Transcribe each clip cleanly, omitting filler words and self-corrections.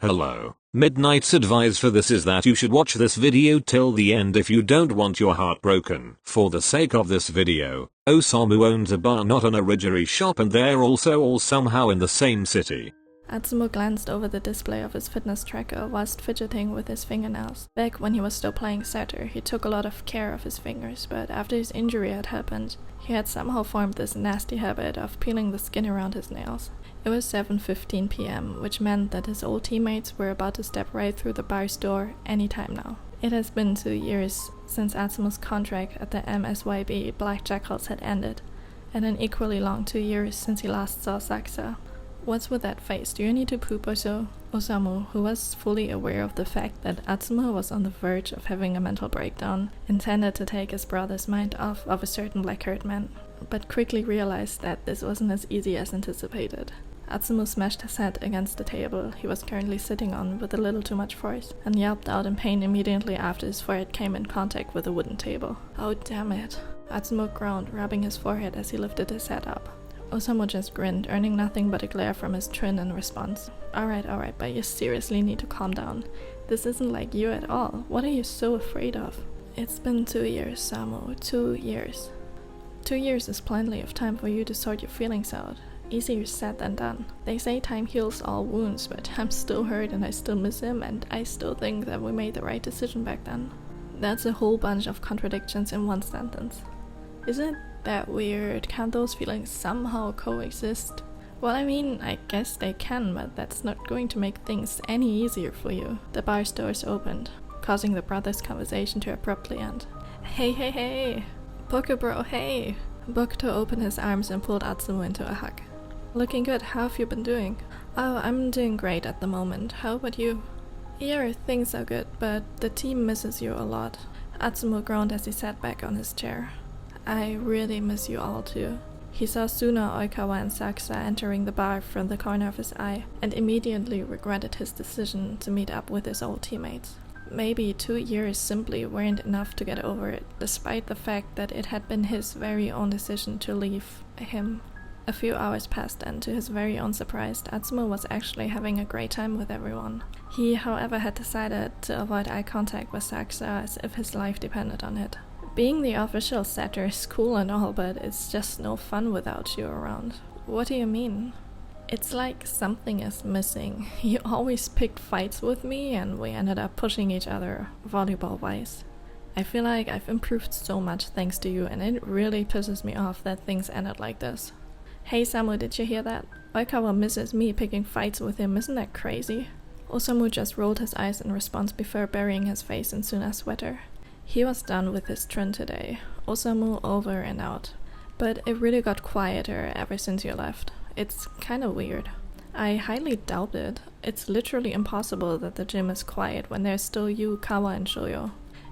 Hello. Midnight's advice for this is that you should watch this video till the end if you don't want your heart broken. For the sake of this video, Osamu owns a bar not an origami shop, and they're also all somehow in the same city. Atsumu glanced over the display of his fitness tracker whilst fidgeting with his fingernails. Back when he was still playing setter, he took a lot of care of his fingers, but after his injury had happened, he had somehow formed this nasty habit of peeling the skin around his nails. It was 7:15 p.m, which meant that his old teammates were about to step right through the bar's door anytime now. It has been 2 years since Atsumu's contract at the MSYB Black Jackals had ended, and an equally long 2 years since he last saw Saksa. What's with that face? Do you need to poop or so? Osamu, who was fully aware of the fact that Atsumu was on the verge of having a mental breakdown, intended to take his brother's mind off of a certain black-haired man, but quickly realized that this wasn't as easy as anticipated. Atsumu smashed his head against the table he was currently sitting on with a little too much force, and yelped out in pain immediately after his forehead came in contact with a wooden table. Oh damn it. Atsumu groaned, rubbing his forehead as he lifted his head up. Osamu just grinned, earning nothing but a glare from his chin in response. Alright, but you seriously need to calm down. This isn't like you at all. What are you so afraid of? It's been 2 years, Samu. 2 years. 2 years is plenty of time for you to sort your feelings out. Easier said than done. They say time heals all wounds, but I'm still hurt and I still miss him, and I still think that we made the right decision back then. That's a whole bunch of contradictions in one sentence. Isn't that weird? Can't those feelings somehow coexist? Well, I mean, I guess they can, but that's not going to make things any easier for you. The bar's doors opened, causing the brothers' conversation to abruptly end. Hey! Boku bro, hey! Bokuto opened his arms and pulled Atsumu into a hug. Looking good, how have you been doing? Oh, I'm doing great at the moment. How about you? Yeah, things are good, but the team misses you a lot. Atsumu groaned as he sat back on his chair. I really miss you all too. He saw Suna, Oikawa and Saksa entering the bar from the corner of his eye, and immediately regretted his decision to meet up with his old teammates. Maybe 2 years simply weren't enough to get over it, despite the fact that it had been his very own decision to leave him. A few hours passed, and to his very own surprise, Atsumu was actually having a great time with everyone. He, however, had decided to avoid eye contact with Saksa as if his life depended on it. Being the official setter is cool and all, but it's just no fun without you around. What do you mean? It's like something is missing. You always picked fights with me, and we ended up pushing each other, volleyball-wise. I feel like I've improved so much thanks to you, and it really pisses me off that things ended like this. Hey Samu, did you hear that? Oikawa misses me picking fights with him, isn't that crazy? Osamu just rolled his eyes in response before burying his face in Suna's sweater. He was done with his trin today. Osamu over and out. But it really got quieter ever since you left. It's kinda weird. I highly doubt it. It's literally impossible that the gym is quiet when there's still you, Kawa and Shoyo.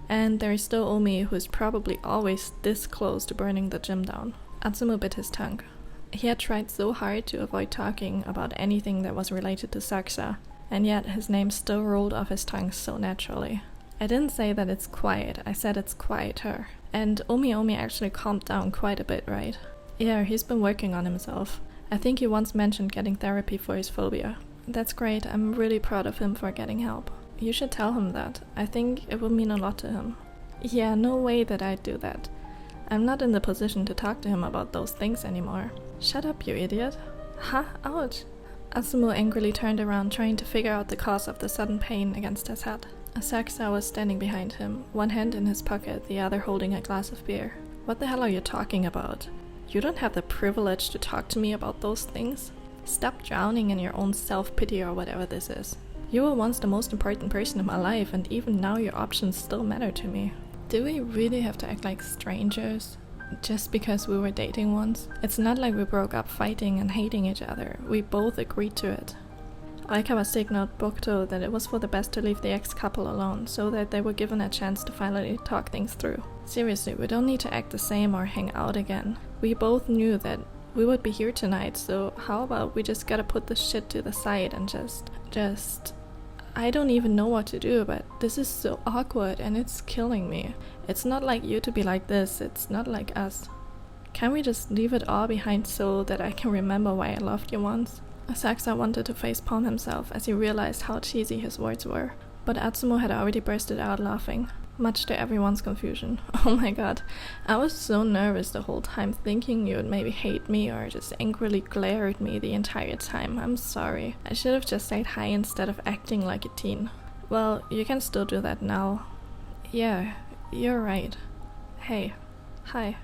And there's still Omi, who is probably always this close to burning the gym down. Atsumu bit his tongue. He had tried so hard to avoid talking about anything that was related to Saksa, and yet his name still rolled off his tongue so naturally. I didn't say that it's quiet, I said it's quieter. And Omi actually calmed down quite a bit, right? Yeah, he's been working on himself. I think he once mentioned getting therapy for his phobia. That's great, I'm really proud of him for getting help. You should tell him that. I think it will mean a lot to him. Yeah, no way that I'd do that. I'm not in the position to talk to him about those things anymore. Shut up, you idiot. Huh? Ouch. Atsumu angrily turned around, trying to figure out the cause of the sudden pain against his head. Saksa was standing behind him, one hand in his pocket, the other holding a glass of beer. What the hell are you talking about? You don't have the privilege to talk to me about those things. Stop drowning in your own self-pity or whatever this is. You were once the most important person in my life, and even now your options still matter to me. Do we really have to act like strangers? Just because we were dating once? It's not like we broke up fighting and hating each other. We both agreed to it. Oikawa signaled Bokuto that it was for the best to leave the ex-couple alone, so that they were given a chance to finally talk things through. Seriously, we don't need to act the same or hang out again. We both knew that we would be here tonight, so how about we just gotta put this shit to the side and just... I don't even know what to do, but this is so awkward and it's killing me. It's not like you to be like this, it's not like us. Can we just leave it all behind so that I can remember why I loved you once? Saksa wanted to facepalm himself as he realized how cheesy his words were, but Atsumo had already bursted out laughing, much to everyone's confusion. Oh my god, I was so nervous the whole time, thinking you would maybe hate me or just angrily glare at me the entire time. I'm sorry. I should have just said hi instead of acting like a teen. Well, you can still do that now. Yeah, you're right. Hey, hi.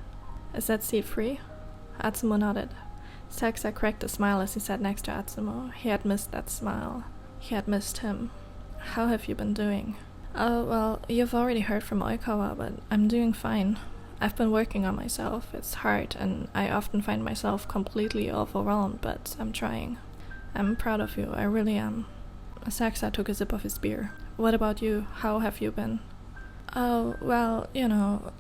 Is that seat free? Atsumo nodded. Saksa cracked a smile as he sat next to Atsumo. He had missed that smile. He had missed him. How have you been doing? Well, you've already heard from Oikawa, but I'm doing fine. I've been working on myself. It's hard, and I often find myself completely overwhelmed, but I'm trying. I'm proud of you, I really am. Saksa took a sip of his beer. What about you? How have you been? Oh, well,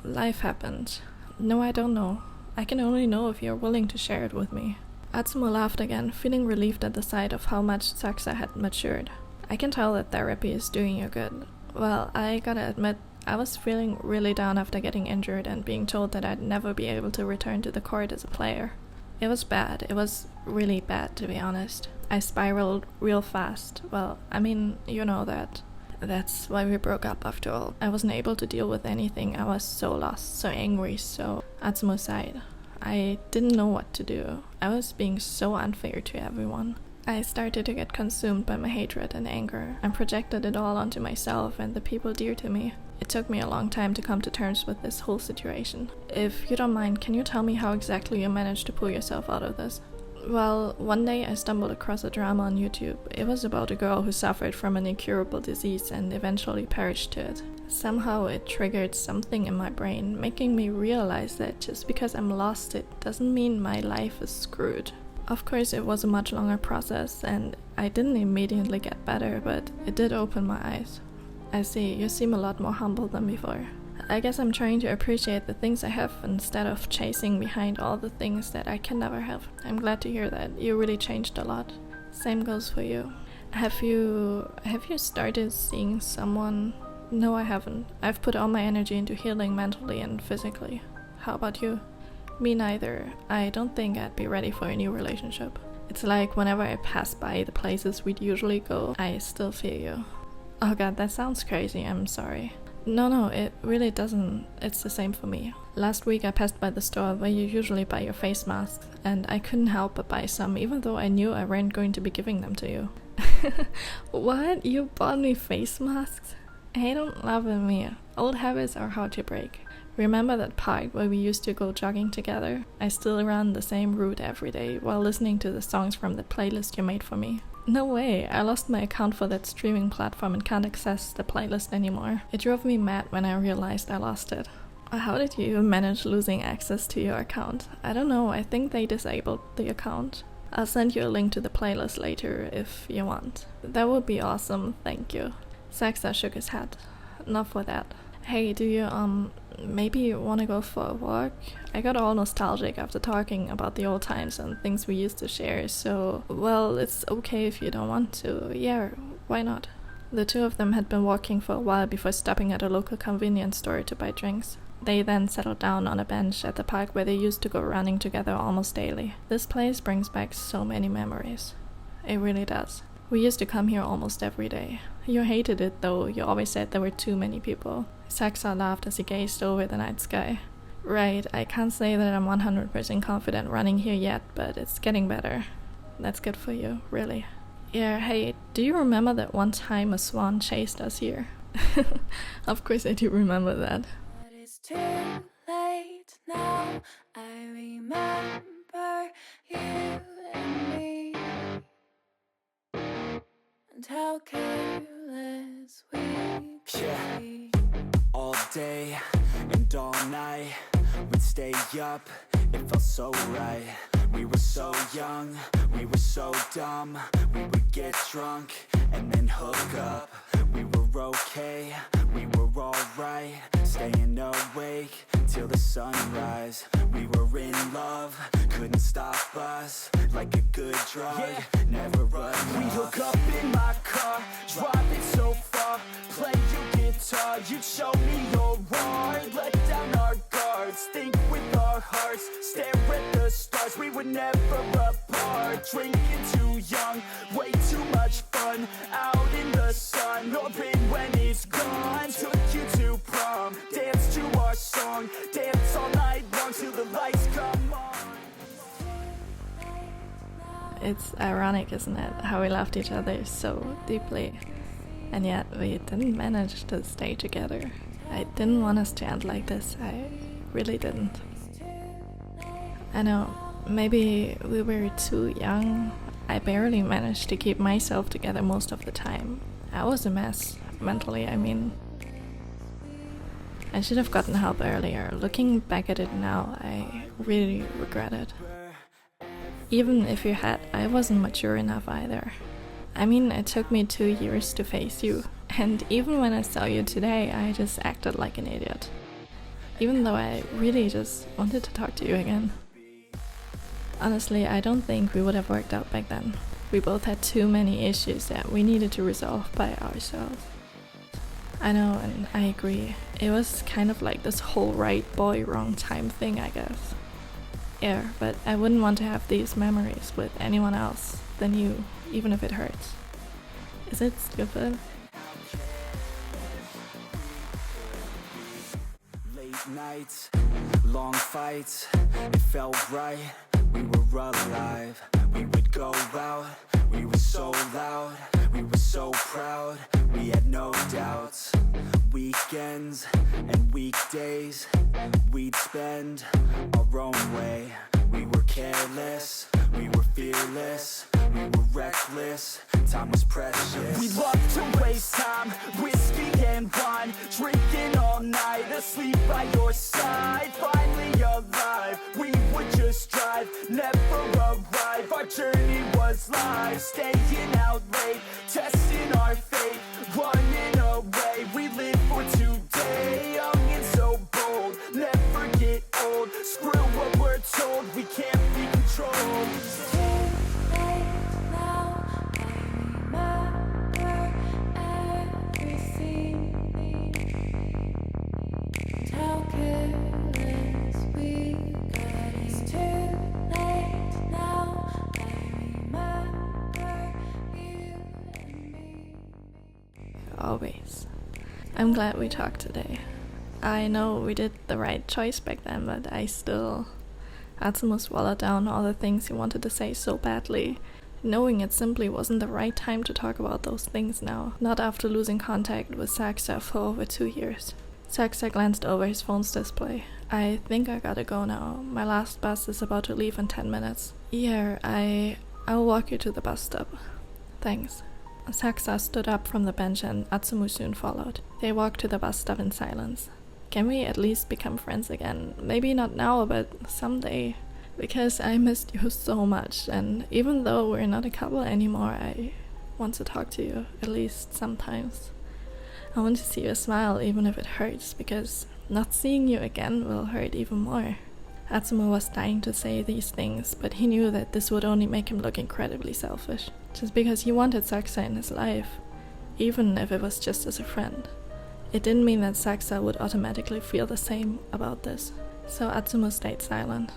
life happened. No, I don't know. I can only know if you're willing to share it with me. Atsumo laughed again, feeling relieved at the sight of how much Saksa had matured. I can tell that therapy is doing you good. Well, I gotta admit, I was feeling really down after getting injured and being told that I'd never be able to return to the court as a player. It was bad. It was really bad, to be honest. I spiraled real fast. Well, I mean, you know that. That's why we broke up after all. I wasn't able to deal with anything. I was so lost, so angry, so... Atsumo sighed. I didn't know what to do. I was being so unfair to everyone. I started to get consumed by my hatred and anger, and projected it all onto myself and the people dear to me. It took me a long time to come to terms with this whole situation. If you don't mind, can you tell me how exactly you managed to pull yourself out of this? Well, one day I stumbled across a drama on YouTube. It was about a girl who suffered from an incurable disease and eventually perished to it. Somehow it triggered something in my brain, making me realize that just because I'm lost, it doesn't mean my life is screwed. Of course, it was a much longer process, and I didn't immediately get better, but it did open my eyes. I see, you seem a lot more humble than before. I guess I'm trying to appreciate the things I have instead of chasing behind all the things that I can never have. I'm glad to hear that. You really changed a lot. Same goes for you. Have you started seeing someone? No, I haven't. I've put all my energy into healing mentally and physically. How about you? Me neither. I don't think I'd be ready for a new relationship. It's like whenever I pass by the places we'd usually go, I still feel you. Oh god, that sounds crazy. I'm sorry. No, it really doesn't. It's the same for me. Last week I passed by the store where you usually buy your face masks, and I couldn't help but buy some, even though I knew I weren't going to be giving them to you. What? You bought me face masks? Hey, don't laugh at me. Old habits are hard to break. Remember that park where we used to go jogging together? I still run the same route every day while listening to the songs from the playlist you made for me. No way, I lost my account for that streaming platform and can't access the playlist anymore. It drove me mad when I realized I lost it. How did you even manage losing access to your account? I don't know, I think they disabled the account. I'll send you a link to the playlist later if you want. That would be awesome, thank you. Saksa shook his head. Enough with that. Hey, do you, maybe want to go for a walk? I got all nostalgic after talking about the old times and things we used to share, so, well, it's okay if you don't want to. Yeah, why not? The two of them had been walking for a while before stopping at a local convenience store to buy drinks. They then settled down on a bench at the park where they used to go running together almost daily. This place brings back so many memories. It really does. We used to come here almost every day. You hated it though, you always said there were too many people. Saksa laughed as he gazed over the night sky. Right, I can't say that I'm 100% confident running here yet, but it's getting better. That's good for you, really. Yeah, hey, do you remember that one time a swan chased us here? Of course I do remember that. But it's too late now, I remember you and me. And how careless we be. All day and all night, we'd stay up, it felt so right. We were so young, we were so dumb. We would get drunk and then hook up. We were okay, we were alright, staying awake till the sunrise. We were in love, couldn't stop us. Like a good drug, never run. We hook up in my car, drive it so far. Play your guitar, you'd show me your art. Let down our guards, think with our hearts. Stare at the stars, we were never apart. Drinking too young, young, way too much fun, out in the sun, hoping when it's gone. Took you to prom, dance to our song, dance all night long till the lights come on. It's ironic, isn't it, how we loved each other so deeply, and yet we didn't manage to stay together. I didn't want us to end like this, I really didn't. I know, maybe we were too young. I barely managed to keep myself together most of the time. I was a mess, mentally, I mean. I should have gotten help earlier. Looking back at it now, I really regret it. Even if you had, I wasn't mature enough either. I mean, it took me 2 years to face you, and even when I saw you today, I just acted like an idiot. Even though I really just wanted to talk to you again. Honestly, I don't think we would have worked out back then. We both had too many issues that we needed to resolve by ourselves. I know, and I agree. It was kind of like this whole right boy, wrong time thing, I guess. Yeah, but I wouldn't want to have these memories with anyone else than you, even if it hurts. Is it stupid? Late nights, long fights, it felt right, we were alive. We would go out, we were so loud, we were so proud, we had no doubts. Weekends and weekdays, we'd spend our own way. We were careless, we were fearless, we were reckless, time was precious. We loved to waste time, whiskey and wine, drinking all night, asleep by your side. Finally alive, we would just drive, never arrive. Our journey was live, staying out late, testing our fate, running away. We live for today, young and so bold, never get old. Screw what we're told, we can't be controlled. It's too late now, I remember everything. And how careless we got. It's too late now, I remember you and me. Always. I'm glad we talked today. I know we did the right choice back then, but I still Atsumu swallowed down all the things he wanted to say so badly, knowing it simply wasn't the right time to talk about those things now, not after losing contact with Saksa for over 2 years. Saksa glanced over his phone's display. I think I gotta go now. My last bus is about to leave in 10 minutes. Yeah, I'll walk you to the bus stop. Thanks. Saksa stood up from the bench and Atsumu soon followed. They walked to the bus stop in silence. Can we at least become friends again? Maybe not now, but someday. Because I missed you so much, and even though we're not a couple anymore, I want to talk to you, at least sometimes. I want to see you smile even if it hurts, because not seeing you again will hurt even more. Atsumu was dying to say these things, but he knew that this would only make him look incredibly selfish. Just because he wanted Saksa in his life, even if it was just as a friend. It didn't mean that Saksa would automatically feel the same about this. So Atsumu stayed silent.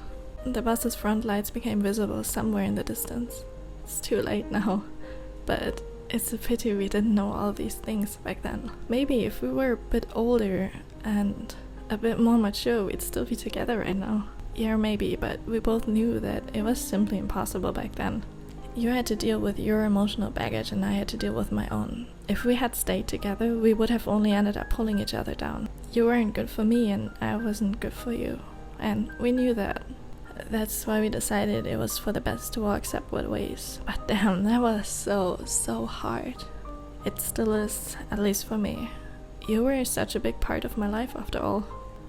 The bus's front lights became visible somewhere in the distance. It's too late now, but it's a pity we didn't know all these things back then. Maybe if we were a bit older and a bit more mature, we'd still be together right now. Yeah, maybe, but we both knew that it was simply impossible back then. You had to deal with your emotional baggage and I had to deal with my own. If we had stayed together, we would have only ended up pulling each other down. You weren't good for me and I wasn't good for you. And we knew that. That's why we decided it was for the best to walk separate ways. But damn, that was so hard. It still is, at least for me. You were such a big part of my life after all.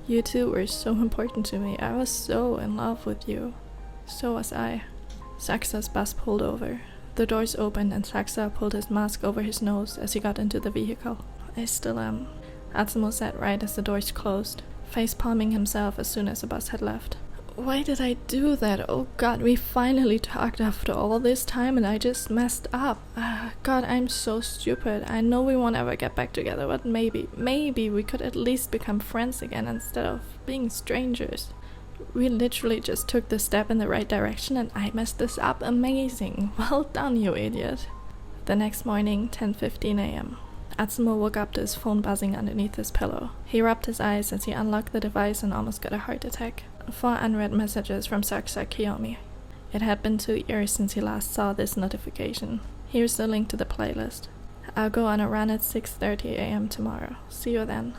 You two were so important to me. I was so in love with you. So was I. Saksa's bus pulled over. The doors opened and Saksa pulled his mask over his nose as he got into the vehicle. I still am. Atsumu sat right as the doors closed, face-palming himself as soon as the bus had left. Why did I do that? Oh god, we finally talked after all this time and I just messed up. God, I'm so stupid. I know we won't ever get back together, but maybe we could at least become friends again instead of being strangers. We literally just took the step in the right direction and I messed this up. Amazing. Well done, you idiot. The next morning, 10:15 a.m. Atsumo woke up to his phone buzzing underneath his pillow. He rubbed his eyes as he unlocked the device and almost got a heart attack. 4 unread messages from Kiyomi. It had been 2 years since he last saw this notification. Here's the link to the playlist. I'll go on a run at 6:30 a.m. tomorrow. See you then.